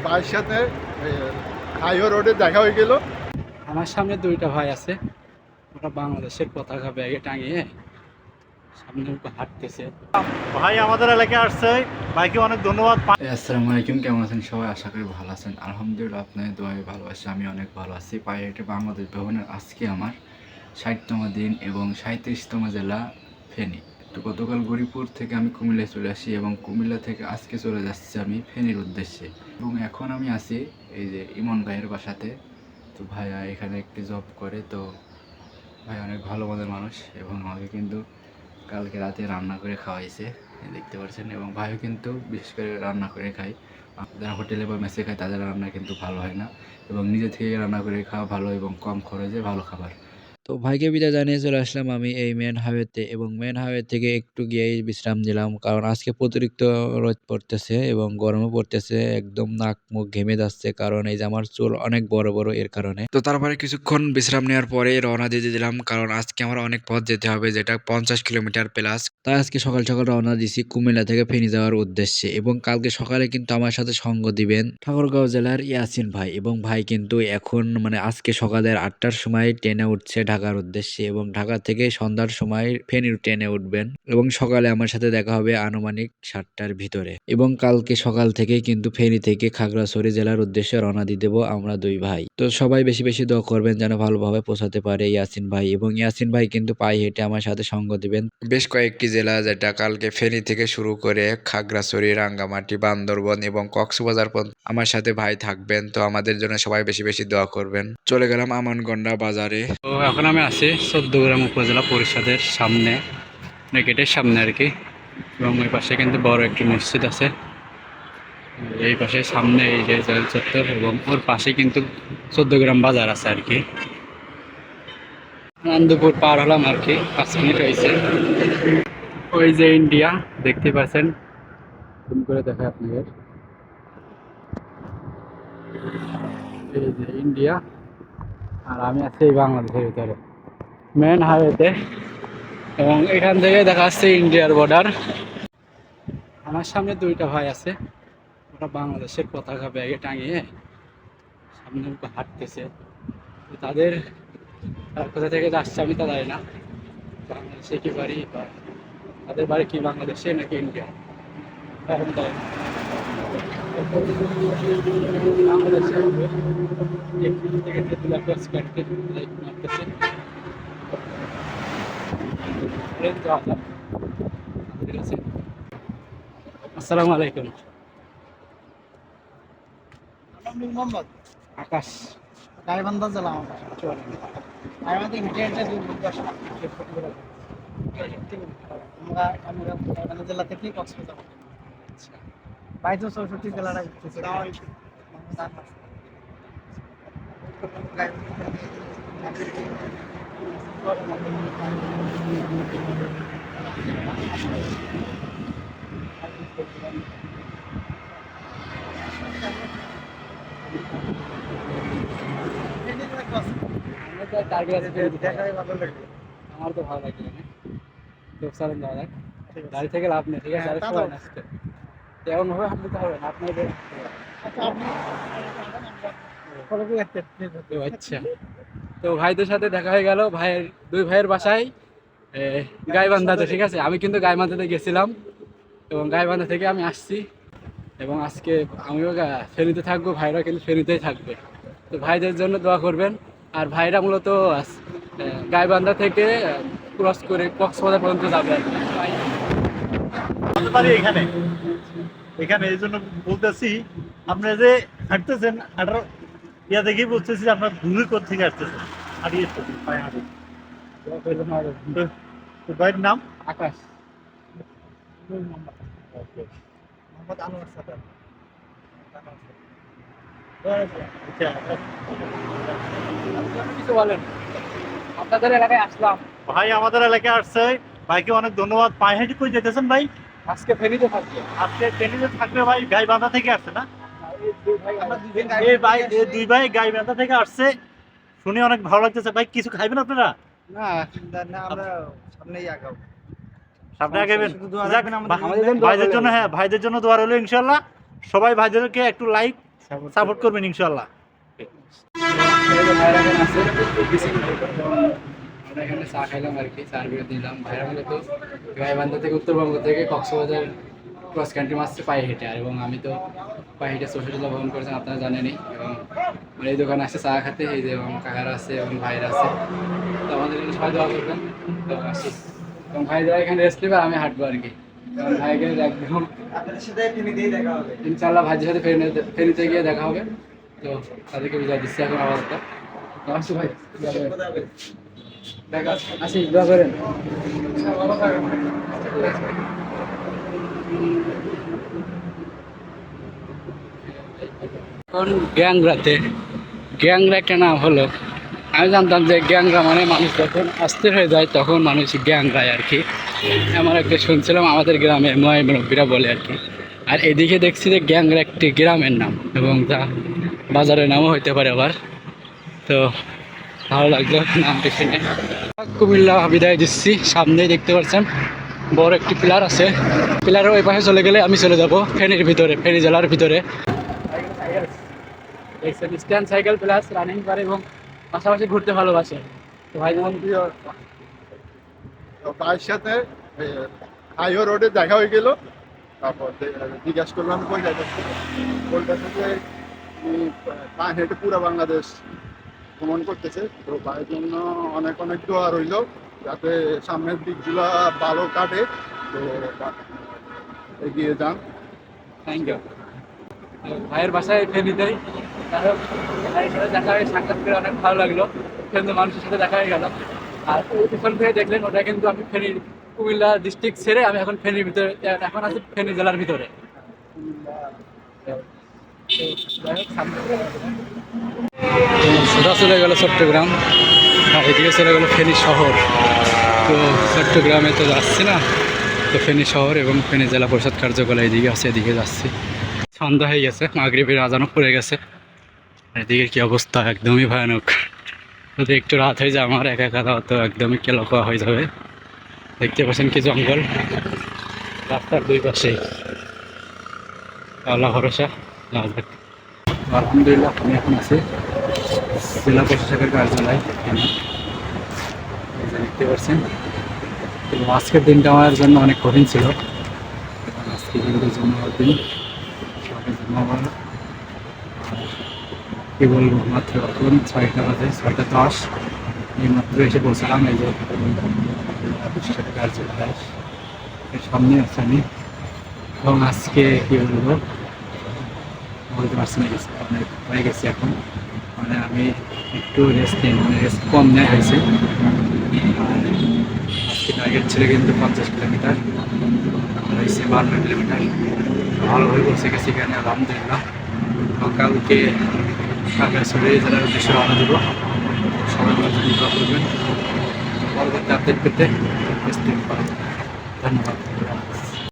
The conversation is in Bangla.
ভাইয়ের সাথে হাইওয়ে রোডে দেখা হয়ে গেল। আমার সামনে দুইটা ভাই আছে, ওরা বাংলাদেশের পতাকা ব্যাগে টাঙিয়ে সামনে হাঁটতেছে। ভাই আমাদের এলাকায় আসছে, ভাইকে অনেক ধন্যবাদ। আসসালামু আলাইকুম, কেমন আছেন সবাই? আশা করি ভালো আছেন। আলহামদুলিল্লাহ, আপনাদের দোয়ায় ভালো আছি, আমি অনেক ভালো আছি। পায়ে হেঁটে বাংলাদেশ ভ্রমণের আজকে আমার 60তম দিন এবং 37তম জেলা ফেনী। তো গতকাল গরিপুর থেকে আমি কুমিল্লায় চলে আসি এবং কুমিল্লা থেকে আজকে চলে যাচ্ছি আমি ফেনীর উদ্দেশ্যে। এবং এখন আমি আছি এই যে ইমন ভাইয়ের বাসাতে। তো ভাইয়া এখানে একটি জব করে, তো ভাই অনেক ভালো মনের মানুষ এবং আমাকে কিন্তু কালকে রাতে রান্না করে খাওয়াইছে, দেখতে পাচ্ছেন। এবং ভাইও কিন্তু বিশেষ করে রান্না করে খায়। যারা হোটেলে বা মেসে খায় তাদের রান্না কিন্তু ভালো হয় না, এবং নিজে থেকে রান্না করে খাওয়া ভালো এবং কম খরচে ভালো খাবার। তো ভাইকে বিদায় জানিয়ে চলে আসলাম আমি এই মেন হাইওয়েতে, এবং মেন হাইওয়ে থেকে একটু গিয়েই বিশ্রাম নিলাম, কারণ আজকে অতিরিক্ত রোদ পড়তেছে এবং গরমও পড়তেছে, একদম নাক মুখ ঘেমে যাচ্ছে, কারণ এই যে আমার চুল অনেক বড় বড় এর কারণে। তো তারপরে কিছুক্ষণ বিশ্রাম নেওয়ার পরে রওনা দিয়ে দিলাম, কারণ আজকে আমার অনেক পথ যেতে হবে, যেটা 50 কিলোমিটার প্লাস। তাই আজকে সকাল সকাল রওনা দিছি কুমিল্লা থেকে ফেনী যাওয়ার উদ্দেশ্যে। এবং কালকে সকালে কিন্তু আমার সাথে সঙ্গ দিবেন ঠাকুরগাঁও জেলার ইয়াসিন ভাই, এবং ভাই কিন্তু এখন আজকে সকালের 8টার সময় ট্রেনে উঠছে ঢাকার উদ্দেশ্যে, এবং ঢাকা থেকে সন্ধ্যার সময় ফেনীর ট্রেনে উঠবেন, এবং সকালে আমার সাথে দেখা হবে আনুমানিক 7টার ভিতরে। এবং কালকে সকাল থেকে কিন্তু ফেনী থেকে খাগড়াছড়ি জেলার উদ্দেশ্যে রওনা দিয়ে দেবো আমরা দুই ভাই। তো সবাই বেশি বেশি দোয়া করবেন যেন ভালোভাবে পৌঁছাতে পারে ইয়াসিন ভাই, এবং ইয়াসিন ভাই কিন্তু পায়ে হেঁটে আমার সাথে সঙ্গ দিবেন বেশ কয়েকটি জেলা, যেটা কালকে ফেনী থেকে শুরু করে খাগড়াছড়ি, রাঙ্গামাটি, বান্দরবন এবং কক্সবাজার পর্যন্ত আমার সাথে ভাই থাকবেন। তো আমাদের জন্য সবাই বেশি বেশি দোয়া করবেন। চলে গেলাম আমানগন্ডা বাজারে। তো এখন আমি আছি 14 গ্রাম উপজেলা পরিষদের সামনে, গেটের সামনে আর কি। এবং ওই পাশে কিন্তু বড় একটি মসজিদ আছে, এই পাশে সামনে এই যে জেল চত্বর, এবং ওর পাশে কিন্তু 14 গ্রাম বাজার আছে আর কি। আনন্দপুর পার হলাম আর কি, 5 মিনিট হয়েছে। ওই যে ইন্ডিয়া দেখতে পাচ্ছেন, জুম করে দেখায় আপনাদের, এই যে ইন্ডিয়া। আর আমি আছি এই বাংলাদেশের ভিতরে মেন হাইওয়েতে, এবং এখান থেকে দেখা যাচ্ছে ইন্ডিয়ার বর্ডার। আমার সামনে দুইটা ভাই আছে, ওরা বাংলাদেশের পতাকা ব্যাগে টাঙিয়ে সামনে হাঁটতেছে। তাদের কোথা থেকে যাচ্ছে আমি তা জানি না, বাংলাদেশে কি বাড়ি বা তাদের বাড়ি কি বাংলাদেশে নাকি ইন্ডিয়া এখন জানি না। বাংলাদেশে এখান থেকে তেঁতুলিয়া ক্রস কাটতে মারতেছে। আসসালামু আলাইকুম। মোহাম্মদ আকাশ গাইবান্ধা জেলা আমার আমাদের হেঁটে হেঁটে আমরা গাইবান্ধা জেলা থেকে কক্সবাজার বাইশো 64 জেলাটা ঘুরতেছি। আমার তো ভালো লাগে না, তো চলেন যাওয়া যাক। গাড়ি থেকে লাভ নেই, ঠিক আছে? আর সবাই আসছে এমন ভাবে হাঁটতে হবে না আপনাদের। আচ্ছা, তো ভাইদের সাথে দেখা হয়ে গেল, ভাইয়ের দুই ভাইয়ের বাসায় গাইবান্ধাতে, ঠিক আছে? আমি কিন্তু গাইবান্ধাতে গেছিলাম, এবং গাইবান্ধা থেকে আমি আসছি, এবং আজকে আমিও ফেনীতে থাকবো, ভাইরা কিন্তু ফেনীতেই থাকবে। তো ভাইদের জন্য দোয়া করবেন। আর ভাইরা মূলত গাইবান্ধা থেকে ক্রস করে কক্সবাজার পর্যন্ত যাবে আর কি। আমাদের বাড়ি এখানে এখানে এই জন্য বলতেছি, আপনারা যে হাঁটতেছেন হাঁটার ইয়া দেখেই বলতেছি যে আপনার দূরে কোথা থেকে আসতেছেন, হাঁটিয়ে পায়ে হাঁটি। তো ভাইয়ের নাম আকাশ মোহাম্মদ আনোয়ার সাদাত। কিছু বলেন, আপনাদের এলাকায় আসলাম, ভাই আমাদের এলাকায় আসছে, ভাইকে অনেক ধন্যবাদ। পায়ে হেঁটে কই যেতেছেন ভাই? আজকে ফেনীতে থাকবে। আজকে ট্রেনে থাকবে ভাই, গাইবান্ধা থেকে আসছে না? আমরা দুজন এই দুই ভাই গাইবান্ধা থেকে আসছে, শুনে অনেক ভালো লাগতেছে। ভাই কিছু খাইবেন আপনারা? না, না আমরা সামনেই আগাও। সামনে আগাবেন। শুধু দোয়া যাক, রাখবেন আমাদের আমাদের জন্য। ভাইদের জন্য, হ্যাঁ ভাইদের জন্য দোয়া রইলো ইনশাল্লাহ। সবাই ভাইদেরকে একটু লাইক সাপোর্ট করবেন ইনশাল্লাহ। ভাইরা এখানে আছে, আমরা এখানে চা খাইলাম আর কি, চার বিরতি দিলাম। ভাইরা মূলত গাইবান্ধা থেকে উত্তরবঙ্গ থেকে কক্সবাজার ক্রস কান্ট্রি মারছে পায়ে হেঁটে, আর এবং আমি তো পায়ে হেঁটে চৌষট্টিটা ভ্রমণ করেছেন আপনারা জানেনই। এবং আমার এই দোকানে আসছে চা খাতে, এই যে এবং কাকারা আছে এবং ভাইরা আছে, তো আমাদের এখানে সবাই দোয়া করবেন। তো আসি এবং ভাইরা এখানে রেস্ট নেবে, আমি হাঁটবো আর কি। কারণ ভাইকে একদম ইনশাল্লাহ ভাইদের সাথে ফেরিতে গিয়ে দেখা হবে। তো তাদেরকে বিদায় দিচ্ছি এখন আপাতত। তো আসি ভাই, দেখা আসি, দোয়া করেন। এখন গ্যাংরাতে, গ্যাংরা একটা নাম হলো। আমি জানতাম যে গ্যাংরা মানে মানুষ যখন অস্থির হয়ে যায় তখন মানুষ গ্যাংরায় আর কি। আমার একটা শুনছিলাম আমাদের গ্রামে ময় মুরব্বীরা বলে আর কি। আর এদিকে দেখছি যে গ্যাংরা একটি গ্রামের নাম এবং তা বাজারের নামও হইতে পারে আবার। তো ভালো লাগলো নামটি শুনে। কুমিল্লা বিদায় দিচ্ছি, সামনেই দেখতে পাচ্ছেন বড় একটি পিলার আছে। পিলারের ওই পাশে চলে গেলে আমি চলে যাব ফেনীর ভিতরে, ফেনী জেলার ভিতরে। স্ট্যান্ড সাইকেল প্লাস রানিং করে এবং পাশাপাশি ঘুরতে ভালোবাসে। তো ভাই যেমন ভাইয়ের সাথে হাইওয়ে রোডে দেখা হয়ে গেল। তারপর জিজ্ঞাসা করলাম কই যাইতেছে, বলতেছে যে পা হেঁটে পুরো বাংলাদেশ ভ্রমণ করতেছে। তো ভাইয়ের জন্য অনেক অনেক দোয়া রইল যাতে সামনের দিকগুলা ভালো কাটে। তো এগিয়ে যান। Thank you. ভাইয়ের বাসায় ফেনীতেই, ভাইয়ের সাথে দেখা হয়ে সাক্ষাৎ করে অনেক ভালো লাগলো। কিন্তু মানুষের সাথে দেখা হয়ে গেল। আর ওই পিছন থেকে দেখলেন ওটা কিন্তু আমি ফেনীর কুমিল্লা ডিস্ট্রিক্ট ছেড়ে আমি এখন ফেনীর ভিতরে, এখন আছি ফেনী জেলার ভিতরে। সোজা চলে গেল চট্টগ্রাম, আর এদিকে চলে গেল ফেনী শহর। তো চট্টগ্রামে তো যাচ্ছি না, তো ফেনী শহর এবং ফেনী জেলা পরিষদ কার্যালয় এদিকে আছে, এদিকে যাচ্ছি। সন্ধ্যা হয়ে গেছে, মাগরিবের আজানও পড়ে গেছে। এদিকে কি অবস্থা, একদমই ভয়ানক। যদি একটু রাত হয়ে যায় আমার একা একা যাওয়া তো একদমই কেলকোয়া হয়ে যাবে। দেখতে পাচ্ছেন কি জঙ্গল রাস্তার দুই পাশেই। আল্লাহ ভরসা, আলহামদুলিল্লাহ আমি এখন আছি জেলা প্রশাসকের কার্যালয়। দেখতে পাচ্ছেন তো আজকের দিনটা আমার জন্য অনেক কঠিন ছিল। আজকে কিন্তু জন্মবার দিন, সবাই জন্মবার। কি বলবো, মাত্র এখন 6টা বাজে, 6টা 10 এই মাত্র এসে পৌঁছালাম এই যে প্রশাসকের কার্যালয়। এর সামনে আছে আমি। এবং আজকে কি বলবো বলতে পারছি না, গেছি অনেক হয়ে গেছি এখন। মানে আমি একটু রেস্ট নিই, মানে রেস্ট কম নেওয়া হয়েছে। আজকে টার্গেট ছিল কিন্তু 50 কিলোমিটার, হয়েছে 52 কিলোমিটার। ভালোভাবে পৌঁছে গেছি এখানে আলহামদুলিল্লাহ। কালকে খাগড়াছড়ি জেলার উদ্দেশ্যে রওনা দেব। সবাই ভালো করবেন, পরবর্তী আপডেট পেতে ধন্যবাদ।